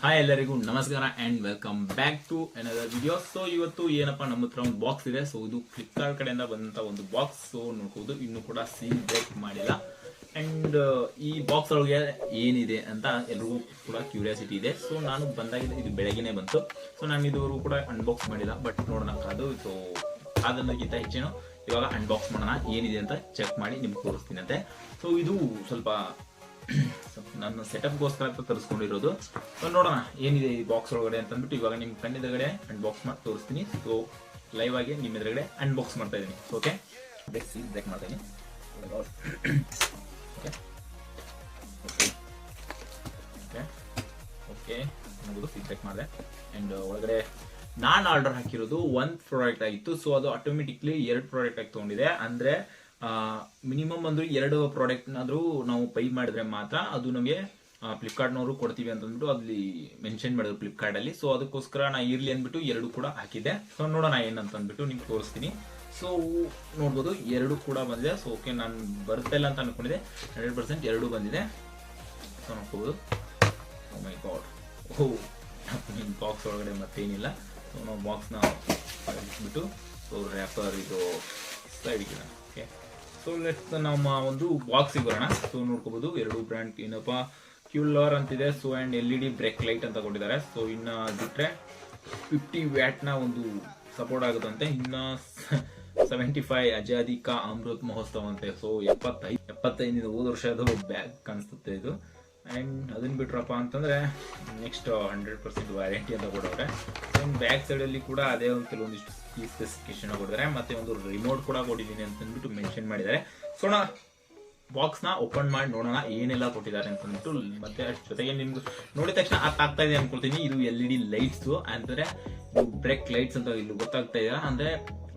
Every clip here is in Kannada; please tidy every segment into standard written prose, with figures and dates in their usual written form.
ಹಾಯ್ ಎಲ್ಲರಿಗೂ ನಮಸ್ಕಾರ and welcome back to another video. So ಇವತ್ತು ಏನಪ್ಪಾ ನಮ್ಮ ಹತ್ರ ಒಂದು ಬಾಕ್ಸ್ ಇದೆ. ಸೊ ಇದು ಫ್ಲಿಪ್ಕಾರ್ಟ್ ಕಡೆಯಿಂದ ಬಂದಂತ ಒಂದು ಬಾಕ್ಸ್. ಸೊ ನೋಡ್ಬೋದು ಇನ್ನೂ ಕೂಡ ಸೀಲ್ ಬ್ರೇಕ್ ಮಾಡಿಲ್ಲ. ಅಂಡ್ ಈ ಬಾಕ್ಸ್ ಒಳಗೆ ಏನಿದೆ ಅಂತ ಎಲ್ರಿಗೂ ಕೂಡ ಕ್ಯೂರಿಯಾಸಿಟಿ ಇದೆ. ಸೊ ನಾನು ಬಂದಾಗಿದೆ, ಇದು ಬೆಳಗ್ಗೆನೆ ಬಂತು. ಸೊ ನಾನು ಇದುವರೆಗೂ ಕೂಡ ಅನ್ಬಾಕ್ಸ್ ಮಾಡಿಲ್ಲ, ಬಟ್ ನೋಡೋಣ ಅದು. ಸೊ ಅದನ್ನಕ್ಕಿಂತ ಹೆಚ್ಚೇನು ಇವಾಗ ಅನ್ಬಾಕ್ಸ್ ಮಾಡೋಣ, ಏನಿದೆ ಅಂತ ಚೆಕ್ ಮಾಡಿ ನಿಮ್ಗೆ ತೋರಿಸ್ತೀನಿ ಅಂತೆ. ಸೊ ಇದು ಸ್ವಲ್ಪ ನನ್ನ ಸೆಟಪ್ಗೋಸ್ಕರ ಅಂತ ತರಿಸ್ಕೊಂಡಿರೋದು. ಸೊ ನೋಡೋಣ ಏನಿದೆ ಈ ಬಾಕ್ಸ್ ಒಳಗಡೆ ಅಂತ ಅಂದ್ಬಿಟ್ಟು ಇವಾಗ ನಿಮ್ ಕಣ್ಣೆದುರುಗಡೆ ಅನ್ಬಾಕ್ಸ್ ಮಾಡಿ ತೋರಿಸ್ತೀನಿ. ಸೊ ಲೈವ್ ಆಗಿ ನಿಮ್ಮ ಎದುರುಗಡೆ ಅನ್ಬಾಕ್ಸ್ ಮಾಡ್ತಾ ಇದ್ದೀನಿ. ಓಕೆ, ಬ್ರೇಕ್ ಮಾಡ್ತಾ ಇದ್ದೀನಿ. ಓಕೆ ನೋಡೋದು ಫೀಡ್ಬ್ಯಾಕ್ ಮಾಡಿದೆ. ಅಂಡ್ ಒಳಗಡೆ ನಾನು ಆರ್ಡರ್ ಹಾಕಿರೋದು ಒಂದು ಪ್ರಾಡಕ್ಟ್ ಆಗಿತ್ತು. ಸೊ ಅದು ಆಟೋಮೆಟಿಕ್ಲಿ 2 ಪ್ರಾಡಕ್ಟ್ ಆಗಿ ತಗೊಂಡಿದೆ. ಅಂದ್ರೆ ಮಿನಿಮಮ್ ಅಂದ್ರೆ 2 ಪ್ರಾಡಕ್ಟ್ನಾದ್ರೂ ನಾವು ಪೈ ಮಾಡಿದ್ರೆ ಮಾತ್ರ ಅದು ನಮಗೆ ಫ್ಲಿಪ್ಕಾರ್ಟ್ನವರು ಕೊಡ್ತೀವಿ ಅಂತಂದ್ಬಿಟ್ಟು ಅಲ್ಲಿ ಮೆನ್ಷನ್ ಮಾಡಿದ್ರು ಫ್ಲಿಪ್ಕಾರ್ಟ್ ಅಲ್ಲಿ. ಸೊ ಅದಕ್ಕೋಸ್ಕರ ನಾ ಇರ್ಲಿ ಅಂದ್ಬಿಟ್ಟು 2 ಕೂಡ ಹಾಕಿದ್ದೆ. ಸೊ ನೋಡೋಣ ಏನಂತ ಅಂದ್ಬಿಟ್ಟು ನಿಮ್ಗೆ ತೋರಿಸ್ತೀನಿ. ಸೊ ನೋಡ್ಬೋದು 2 ಕೂಡ ಬಂದಿದೆ. ಸೊ ಓಕೆ, ನಾನು ಬರ್ತಾ ಇಲ್ಲ ಅಂತ ಅನ್ಕೊಂಡಿದ್ದೆ, 100% 2 ಬಂದಿದೆ. ಸೊ ನೋಡ್ಕೋಬಹುದು. ಓ ಮೈ ಗಾಡ್, ಬಾಕ್ಸ್ ಒಳಗಡೆ ಮತ್ತೇನಿಲ್ಲ. ಸೊ ನಾವು ಬಾಕ್ಸ್ನ ಬಿಟ್ಟು ಸೊ ರ್ಯಾಪರ್ ಇದು ಸೈಡ್ಗೆ. ಓಕೆ, ಸೊ ಲೆಟ್ಸ್ ನಮ್ಮ ಒಂದು ಬಾಕ್ಸಿಗೆ ಬರೋಣ. ಸೊ ನೋಡ್ಕೋಬಹುದು 2 ಬ್ರ್ಯಾಂಡ್ ಏನಪ್ಪ ಕ್ಯೂಲರ್ ಅಂತಿದೆ. So and LED break light ಅಂತ ಕೊಟ್ಟಿದ್ದಾರೆ. ಸೊ ಇನ್ನ ಬಿಟ್ರೆ 50 ವ್ಯಾಟ್ನ ಒಂದು ಸಪೋರ್ಟ್ ಆಗುತ್ತಂತೆ. ಇನ್ನ 75 ಆಜಾದಿ ಕಾ ಅಮೃತ್ ಮಹೋತ್ಸವ ಅಂತೆ. ಸೊ 75 ಹೋದ ವರ್ಷದ ಬ್ಯಾಗ್ ಕಾಣಿಸುತ್ತೆ ಇದು. ಅಂಡ್ ಅದನ್ನ ಬಿಟ್ರಪ್ಪ ಅಂತಂದ್ರೆ ನೆಕ್ಸ್ಟ್ 100% ವ್ಯಾರಂಟಿ ಅಂತ ಕೊಡೋರೆ. ಅಂಡ್ ಬ್ಯಾಕ್ ಸೈಡ್ ಅಲ್ಲಿ ಕೂಡ ಅದೇ ಒಂದು ಕೆಲವೊಂದಿಷ್ಟು ಸ್ಪೆಸಿಫಿಕೇಶನ್ ಕೊಟ್ಟಿದ್ದಾರೆ. ಮತ್ತೆ ಒಂದು ರಿಮೋಟ್ ಕೂಡ ಕೊಟ್ಟಿದ್ದೀನಿ ಅಂತ ಅಂದ್ಬಿಟ್ಟು ಮೆನ್ಷನ್ ಮಾಡಿದ್ದಾರೆ. ಸೊ ಬಾಕ್ಸ್ ನ ಓಪನ್ ಮಾಡಿ ನೋಡೋಣ ಏನೆಲ್ಲ ಕೊಟ್ಟಿದ್ದಾರೆ ಅಂತ ಅಂದ್ಬಿಟ್ಟು. ಮತ್ತೆ ಅದ್ರ ಜೊತೆಗೆ ನಿಮ್ಗೆ ನೋಡಿದ ತಕ್ಷಣ ಅರ್ಥ ಆಗ್ತಾ ಇದೆ ಅನ್ಕೊಳ್ತೀನಿ. ಇದು LED ಲೈಟ್ಸ್ ಅಂದ್ರೆ ಇದು ಬ್ರೇಕ್ ಲೈಟ್ಸ್ ಅಂತ ಇಲ್ಲಿ ಗೊತ್ತಾಗ್ತಾ ಇದೆ. ಅಂದ್ರೆ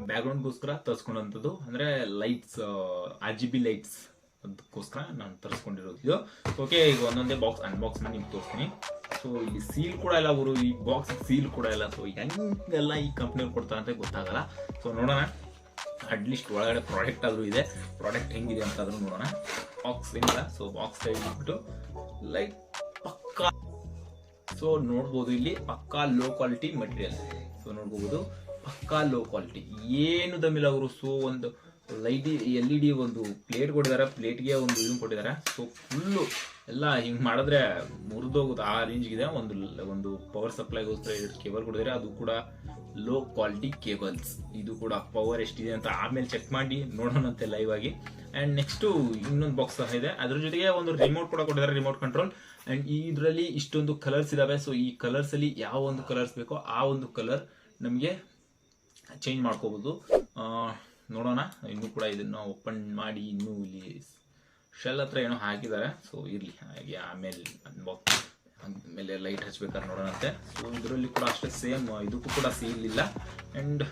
ಬ್ಯಾಕ್ ಗ್ರೌಂಡ್ ಗೋಸ್ಕರ ತರಿಸ್ಕೊಂಡಂತದ್ದು, ಅಂದ್ರೆ ಲೈಟ್ಸ್ RGB ಲೈಟ್ಸ್ ಅದಕ್ಕೋಸ್ಕರ ನಾನು ತರಿಸ್ಕೊಂಡಿರೋದು ಇದು. ಓಕೆ, ಈಗ ಒಂದೊಂದೇ ಬಾಕ್ಸ್ ಅನ್ಬಾಕ್ಸ್ ಮಾಡಿ ನಿಮ್ಗೆ ತೋರಿಸ್ತೀನಿ. ಸೊ ಇಲ್ಲಿ ಸೀಲ್ ಕೂಡ ಇಲ್ಲ ಗುರು, ಈ ಬಾಕ್ಸ್ ಸೀಲ್ ಕೂಡ ಇಲ್ಲ. ಸೊ ಹೆಂಗೆಲ್ಲ ಈ ಕಂಪ್ನಿಯವ್ರು ಕೊಡ್ತಾರೆ ಅಂತ ಗೊತ್ತಾಗಲ್ಲ. ಸೊ ನೋಡೋಣ, ಅಟ್ಲೀಸ್ಟ್ ಒಳಗಡೆ ಪ್ರಾಡಕ್ಟ್ ಆದ್ರೂ ಇದೆ. ಪ್ರಾಡಕ್ಟ್ ಹೆಂಗಿದೆ ಅಂತ ಆದ್ರೂ ನೋಡೋಣ. ಬಾಕ್ಸ್ ಏನಿಲ್ಲ. ಸೊ ಬಾಕ್ಸ್ ಬಿಟ್ಟು ಲೈಕ್ ಪಕ್ಕಾ. ಸೊ ನೋಡ್ಬೋದು ಇಲ್ಲಿ ಪಕ್ಕಾ ಲೋ ಕ್ವಾಲಿಟಿ ಮಟೀರಿಯಲ್. ಸೊ ನೋಡ್ಕೋಬಹುದು ಪಕ್ಕಾ ಲೋ ಕ್ವಾಲಿಟಿ, ಏನು ದಮ್ಮಿಲ್ಲ ಅವರು. ಸೊ ಒಂದು LED ಒಂದು ಪ್ಲೇಟ್ ಕೊಟ್ಟಿದ್ದಾರೆ, ಪ್ಲೇಟ್ಗೆ ಒಂದು ಇದನ್ನು ಕೊಟ್ಟಿದ್ದಾರೆ. ಸೊ ಫುಲ್ಲು ಎಲ್ಲ ಹಿಂಗೆ ಮಾಡಿದ್ರೆ ಮುರಿದೋಗುತ್ತೆ ಆ ರೇಂಜ್ಗಿದೆ. ಒಂದು ಪವರ್ ಸಪ್ಲೈಗೋಸ್ಕರ 2 ಕೇಬಲ್ ಕೊಟ್ಟಿದ್ದಾರೆ, ಅದು ಕೂಡ ಲೋ ಕ್ವಾಲಿಟಿ ಕೇಬಲ್ಸ್. ಇದು ಕೂಡ ಪವರ್ ಎಷ್ಟಿದೆ ಅಂತ ಆಮೇಲೆ ಚೆಕ್ ಮಾಡಿ ನೋಡೋಣಂತೆ ಲೈವ್ ಆಗಿ. ಅಂಡ್ ನೆಕ್ಸ್ಟ್ ಇನ್ನೊಂದು ಬಾಕ್ಸ್ ಸಹ ಇದೆ, ಅದ್ರ ಜೊತೆಗೆ ಒಂದು ರಿಮೋಟ್ ಕೂಡ ಕೊಟ್ಟಿದ್ದಾರೆ, ರಿಮೋಟ್ ಕಂಟ್ರೋಲ್. ಅಂಡ್ ಇದರಲ್ಲಿ ಇಷ್ಟೊಂದು ಕಲರ್ಸ್ ಇದಾವೆ. ಸೊ ಈ ಕಲರ್ಸ್ ಅಲ್ಲಿ ಯಾವ ಒಂದು ಕಲರ್ಸ್ ಬೇಕೋ ಆ ಒಂದು ಕಲರ್ ನಮಗೆ ಚೇಂಜ್ ಮಾಡ್ಕೋಬಹುದು. ನೋಡೋಣ. ಇನ್ನೂ ಕೂಡ ಇದನ್ನ ಓಪನ್ ಮಾಡಿ ಇನ್ನೂ ಇಲ್ಲಿ ಶೆಲ್ ಹತ್ರ ಏನೋ ಹಾಕಿದ್ದಾರೆ. ಸೊ ಇರ್ಲಿ ಹಾಗೆ, ಆಮೇಲೆ ಅನ್ಬಾಕ್ಸ್ ಆಮೇಲೆ ಲೈಟ್ ಹಚ್ಬೇಕಾದ್ರೆ ನೋಡೋಣಂತೆ. ಸೊ ಇದರಲ್ಲಿ ಕೂಡ ಅಷ್ಟೇ ಸೇಮ್, ಇದಕ್ಕೂ ಕೂಡ ಸೀಲ್ ಇಲ್ಲ. ಅಂಡ್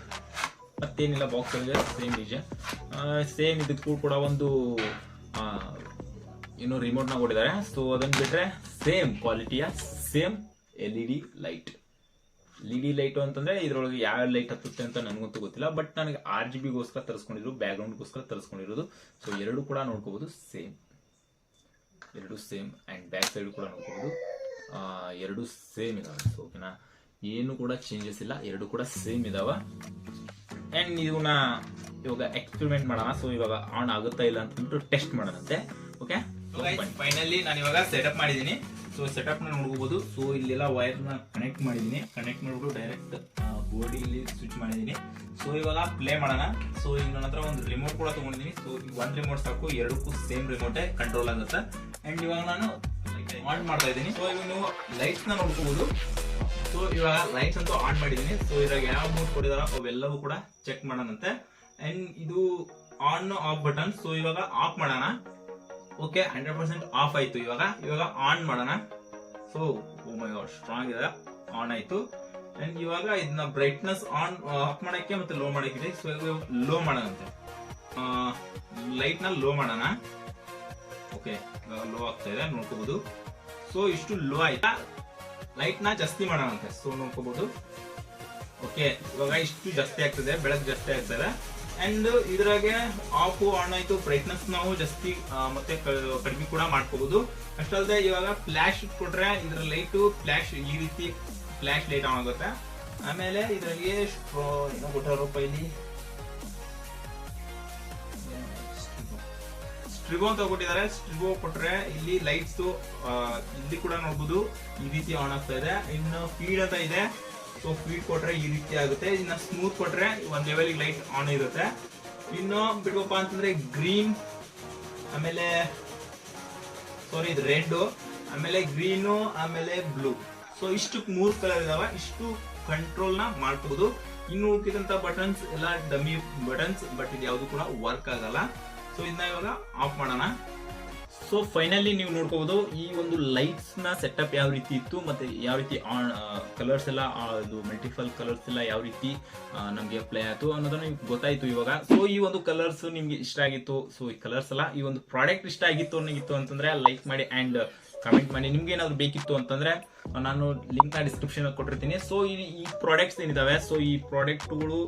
ಮತ್ತೇನಿಲ್ಲ ಬಾಕ್ಸ್ ಅಲ್ಲಿ ಸೇಮ್ ಇದೆ. ಸೇಮ್ ಇದಕ್ಕೂ ಕೂಡ ಒಂದು ಏನೋ ರಿಮೋಟ್ ನ ಕೊಟ್ಟಿದ್ದಾರೆ. ಸೊ ಅದನ್ನ ಬಿಟ್ರೆ ಸೇಮ್ ಕ್ವಾಲಿಟಿಯ same LED light. LED light ಅಂತಂದ್ರೆ ಇದ್ರೊಳಗೆ ಯಾವ ಲೈಟ್ ಹತ್ತುತ್ತೆ ಅಂತ ನನಗಂತೂ ಗೊತ್ತಿಲ್ಲ, ಬಟ್ ನನಗೆ RGB ಗೋಸ್ಕರ ತರಿಸ್ಕೊಂಡಿದ್ರು, ಬ್ಯಾಕ್ ಗ್ರೌಂಡ್ ಗೋಸ್ಕರ ತರಿಸ್ಕೊಂಡಿರೋದು. ಸೊ 2 ಕೂಡ ನೋಡ್ಕೋಬಹುದು same, 2 same. And back side ಕೂಡ ನೋಡ್ಕೋಬಹುದು 2 ಸೇಮ್ ಇದಾವೆ. ಸೊ ಓಕೆನಾ, ಏನು ಕೂಡ ಚೇಂಜಸ್ ಇಲ್ಲ, 2 ಕೂಡ ಸೇಮ್ ಇದಾವ. ಅಂಡ್ ಇವನ್ನ ಇವಾಗ ಎಕ್ಸ್ಪೆರಿಮೆಂಟ್ ಮಾಡೋಣ. ಸೊ ಇವಾಗ ಆನ್ ಆಗುತ್ತಾ ಇಲ್ಲ ಅಂತ ಟೆಸ್ಟ್ ಮಾಡೋಣಂತೆ. ಓಕೆ, ಫೈನಲಿ ನಾನು ಇವಾಗ ಸೆಟಪ್ ಮಾಡಿದ್ದೀನಿ. ಸೊ ಸೆಟಪ್ ನ ನೋಡ್ಕೋಬಹುದು. ಸೊ ಇಲ್ಲೆಲ್ಲ ವೈರ್ ನ ಕನೆಕ್ಟ್ ಮಾಡಿದೀನಿ, ಕನೆಕ್ಟ್ ಮಾಡ್ಬಿಟ್ಟು ಡೈರೆಕ್ಟ್ ಬೋರ್ಡ್ ಇಲ್ಲಿ ಸ್ವಿಚ್ ಮಾಡಿದೀನಿ. ಸೊ ಇವಾಗ ಪ್ಲೇ ಮಾಡೋಣ. ಸೊ ಈಗ ನನ್ನ ಹತ್ರ ಒಂದು ರಿಮೋಟ್ ಕೂಡ ತಗೊಂಡಿದ್ದೀನಿ. ಸೊ ಒಂದು ರಿಮೋಟ್ ಸಾಕು, 2ಕ್ಕೂ ಸೇಮ್ ರಿಮೋಟೇ ಕಂಟ್ರೋಲ್ ಆಗುತ್ತೆ. ಅಂಡ್ ಇವಾಗ ನಾನು ಆನ್ ಮಾಡ್ತಾ ಇದ್ದೀನಿ. ಸೊ ಇವಾಗ ನೀವು ಲೈಟ್ಸ್ ನ ನೋಡ್ಕೋಬಹುದು. ಸೊ ಇವಾಗ ಲೈಟ್ಸ್ ಅಂತೂ ಆನ್ ಮಾಡಿದೀನಿ. ಸೊ ಇವಾಗ ಯಾವ ಮೂಡ್ ಕೊಟ್ಟಿದಾರ ಅವೆಲ್ಲವೂ ಕೂಡ ಚೆಕ್ ಮಾಡೋಣಂತೆ. ಅಂಡ್ ಇದು ಆನ್ ಆಫ್ ಬಟನ್. ಸೊ ಇವಾಗ ಆಫ್ ಮಾಡೋಣ. ಓಕೆ, 100% ಆಫ್ ಆಯ್ತು. ಇವಾಗ ಆನ್ ಮಾಡೋಣ. ಸೊ ಓ ಮೈ ಗಾಡ್, ಸ್ಟ್ರಾಂಗ್ ಇದೆ, ಆನ್ ಆಯ್ತು. ಅಂಡ್ ಇವಾಗ ಇದನ್ನ ಬ್ರೈಟ್ನೆಸ್ ಆಫ್ ಮಾಡಕ್ಕೆ ಮತ್ತೆ ಲೋ ಮಾಡಕ್ಕೆ. ಸೊ ಲೋ ಮಾಡೋಣಂತೆ, ಲೈಟ್ ನ ಲೋ ಮಾಡೋಣ. ಓಕೆ, ಇವಾಗ ಲೋ ಆಗ್ತಾ ಇದೆ ನೋಡ್ಕೋಬಹುದು. ಸೊ ಇಷ್ಟು ಲೋ ಆಯ್ತಾ, ಲೈಟ್ ನ ಜಾಸ್ತಿ ಮಾಡೋಣಂತೆ. ಸೊ ನೋಡ್ಕೋಬಹುದು. ಓಕೆ, ಇವಾಗ ಇಷ್ಟು ಜಾಸ್ತಿ ಆಗ್ತದೆ, ಬೆಳಕು ಜಾಸ್ತಿ ಆಗ್ತದೆ. ಅಂಡ್ ಇದ್ರಾಗೆ ಆಫ್ ಆನ್ ಆಯ್ತು, ಬ್ರೈಟ್ನೆಸ್ ನಾವು ಜಾಸ್ತಿ ಮತ್ತೆ ಕಡಿಮೆ ಕೂಡ ಮಾಡ್ಕೋಬಹುದು. ಅಷ್ಟಲ್ಲದೆ ಇವಾಗ ಫ್ಲಾಶ್ ಕೊಟ್ರೆ ಇದ್ರ ಲೈಟ್ ಫ್ಲಾಶ್ ಈ ರೀತಿ ಫ್ಲಾಶ್ ಲೈಟ್ ಆನ್ ಆಗುತ್ತೆ. ಆಮೇಲೆ ಇದ್ರಾಗೆ ಏನೋ ಕೊಟ್ಟಾರಪ್ಪ ಇಲ್ಲಿ ಸ್ಟ್ರಿಗೋ ಅಂತ ಕೊಟ್ಟಿದ್ದಾರೆ. ಸ್ಟ್ರಿಗೋ ಕೊಟ್ರೆ ಇಲ್ಲಿ ಲೈಟ್ಸ್ ಇಲ್ಲಿ ಕೂಡ ನೋಡ್ಬೋದು ಈ ರೀತಿ ಆನ್ ಆಗ್ತಾ ಇದೆ. ಇನ್ನು ಫೀಡ್ ಅಂತ ಇದೆ, ಸೊ ಫೀಡ್ ಕೊಟ್ರೆ ಈ ರೀತಿ ಆಗುತ್ತೆ. ಇನ್ನು ಸ್ಮೂತ್ ಕೊಟ್ರೆ ಒಂದ್ ಲೆವೆಲ್ ಲೈಟ್ ಆನ್ ಇರುತ್ತೆ. ಇನ್ನು ಬಿಡ್ಬೇಕಪ್ಪ ಅಂತಂದ್ರೆ ಗ್ರೀನ್, ಆಮೇಲೆ ಸಾರಿ ಇದು ರೆಡ್, ಆಮೇಲೆ ಗ್ರೀನು, ಆಮೇಲೆ ಬ್ಲೂ. ಸೊ ಇಷ್ಟು 3 ಕಲರ್ ಇದಾವೆ. ಇಷ್ಟು ಕಂಟ್ರೋಲ್ ನ ಮಾಡ್ಬೋದು. ಇನ್ನು ಉಳಿದಂತ ಬಟನ್ಸ್ ಎಲ್ಲ ಡಮ್ಮಿ ಬಟನ್ಸ್, ಬಟ್ ಇದು ಯಾವ್ದು ಕೂಡ ವರ್ಕ್ ಆಗಲ್ಲ. ಸೊ ಇದನ್ನ ಇವಾಗ ಆಫ್ ಮಾಡೋಣ. ಸೊ ಫೈನಲಿ ನೀವು ನೋಡ್ಕೋಬಹುದು ಈ ಒಂದು ಲೈಟ್ಸ್ ನ ಸೆಟಪ್ ಯಾವ ರೀತಿ ಇತ್ತು, ಮತ್ತೆ ಯಾವ ರೀತಿ ಕಲರ್ಸ್ ಎಲ್ಲ ಅದು ಮಲ್ಟಿಪಲ್ ಕಲರ್ಸ್ ಎಲ್ಲ ಯಾವ ರೀತಿ ನಮ್ಗೆ ಅಪ್ಲೈ ಆಯ್ತು ಅನ್ನೋದನ್ನ ನಿಮ್ಗೆ ಗೊತ್ತಾಯ್ತು ಇವಾಗ. ಸೊ ಈ ಒಂದು ಕಲರ್ಸ್ ನಿಮ್ಗೆ ಇಷ್ಟ ಆಗಿತ್ತು, ಸೊ ಈ ಕಲರ್ಸ್ ಎಲ್ಲ ಈ ಒಂದು ಪ್ರಾಡಕ್ಟ್ ಇಷ್ಟ ಆಗಿತ್ತು ಅಂತಂದ್ರೆ ಲೈಕ್ ಮಾಡಿ ಅಂಡ್ ಕಮೆಂಟ್ ಮಾಡಿ. ನಿಮ್ಗೆ ಏನಾದ್ರು ಬೇಕಿತ್ತು ಅಂತಂದ್ರೆ ನಾನು ಲಿಂಕ್ ನ ಡಿಸ್ಕ್ರಿಪ್ಷನ್ ಕೊಟ್ಟಿರ್ತೀನಿ. ಸೊ ಈ ಪ್ರಾಡಕ್ಟ್ಸ್ ಏನಿದಾವೆ, ಸೊ ಈ ಪ್ರಾಡಕ್ಟ್ಗಳು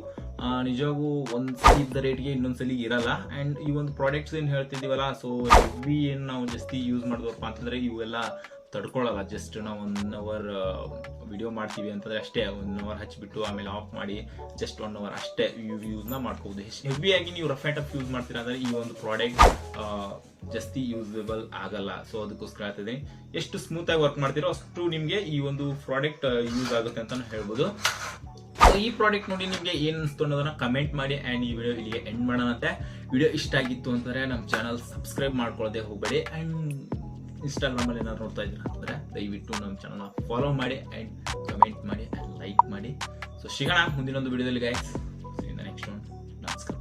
ನಿಜವಾಗೂ ಒಂದ್ಸಲಿ ಇದ್ದ ರೇಟ್ಗೆ ಇನ್ನೊಂದ್ಸಲಿ ಇರಲ್ಲ. ಅಂಡ್ ಈ ಒಂದು ಪ್ರಾಡಕ್ಟ್ಸ್ ಏನ್ ಹೇಳ್ತಿದೀವಲ್ಲ, ಸೊ ಹೆವಿ ಏನ್ ನಾವು ಜಾಸ್ತಿ ಯೂಸ್ ಮಾಡಿದ್ವಪ್ಪ ಅಂತಂದ್ರೆ ಇವೆಲ್ಲ ತಡ್ಕೊಳ್ಳಲ್ಲ. ಜಸ್ಟ್ ನಾವು 1 ಅವರ್ ವಿಡಿಯೋ ಮಾಡ್ತೀವಿ ಅಂತಂದ್ರೆ ಅಷ್ಟೇ, 1 ಅವರ್ ಹಚ್ಚಿಬಿಟ್ಟು ಆಮೇಲೆ ಆಫ್ ಮಾಡಿ ಜಸ್ಟ್ 1 ಅವರ್ ಅಷ್ಟೇ ಯೂಸ್ ನ ಮಾಡ್ಕೋಬಹುದು. ಹೆವಿ ಆಗಿ ನೀವು ರಫ್ ಅಂಡ್ ಟಫ್ ಯೂಸ್ ಮಾಡ್ತೀರಾ ಅಂದ್ರೆ ಈ ಒಂದು ಪ್ರಾಡಕ್ಟ್ ಜಾಸ್ತಿ ಯೂಸಬಲ್ ಆಗಲ್ಲ. ಸೊ ಅದಕ್ಕೋಸ್ಕರ ಆಗ್ತದೆ, ಎಷ್ಟು ಸ್ಮೂತ್ ಆಗಿ ವರ್ಕ್ ಮಾಡ್ತೀರೋ ಅಷ್ಟು ನಿಮ್ಗೆ ಈ ಒಂದು ಪ್ರಾಡಕ್ಟ್ ಯೂಸ್ ಆಗುತ್ತೆ ಅಂತ ಹೇಳ್ಬೋದು. ಈ ಪ್ರಾಡಕ್ಟ್ ನೋಡಿ ನಿಮ್ಗೆ ಏನ್ ಅನಿಸ್ತು ಅನ್ನೋದನ್ನ ಕಮೆಂಟ್ ಮಾಡಿ. ಅಂಡ್ ಈ ವಿಡಿಯೋ ಇಲ್ಲಿಗೆ ಎಂಡ್ ಮಾಡೋಣಂತೆ. ವಿಡಿಯೋ ಇಷ್ಟ ಆಗಿತ್ತು ಅಂತಂದ್ರೆ ನಮ್ಮ ಚಾನಲ್ ಸಬ್ಸ್ಕ್ರೈಬ್ ಮಾಡ್ಕೊಳ್ಳದೆ ಹೋಗಬೇಡಿ. ಅಂಡ್ ಇನ್ಸ್ಟಾಗ್ರಾಮ್ ಅಲ್ಲಿ ಏನಾದ್ರು ನೋಡ್ತಾ ಇದ್ದೀರಾ ಅಂದ್ರೆ ದಯವಿಟ್ಟು ನಮ್ಮ ಚಾನಲ್ ಫಾಲೋ ಮಾಡಿ ಅಂಡ್ ಕಮೆಂಟ್ ಮಾಡಿ ಅಂಡ್ ಲೈಕ್ ಮಾಡಿ. ಸೊ ಸಿಗೋಣ ಮುಂದಿನೊಂದು ವಿಡಿಯೋದಲ್ಲಿ ಗೈಸ್. Next one. ನಮಸ್ಕಾರ.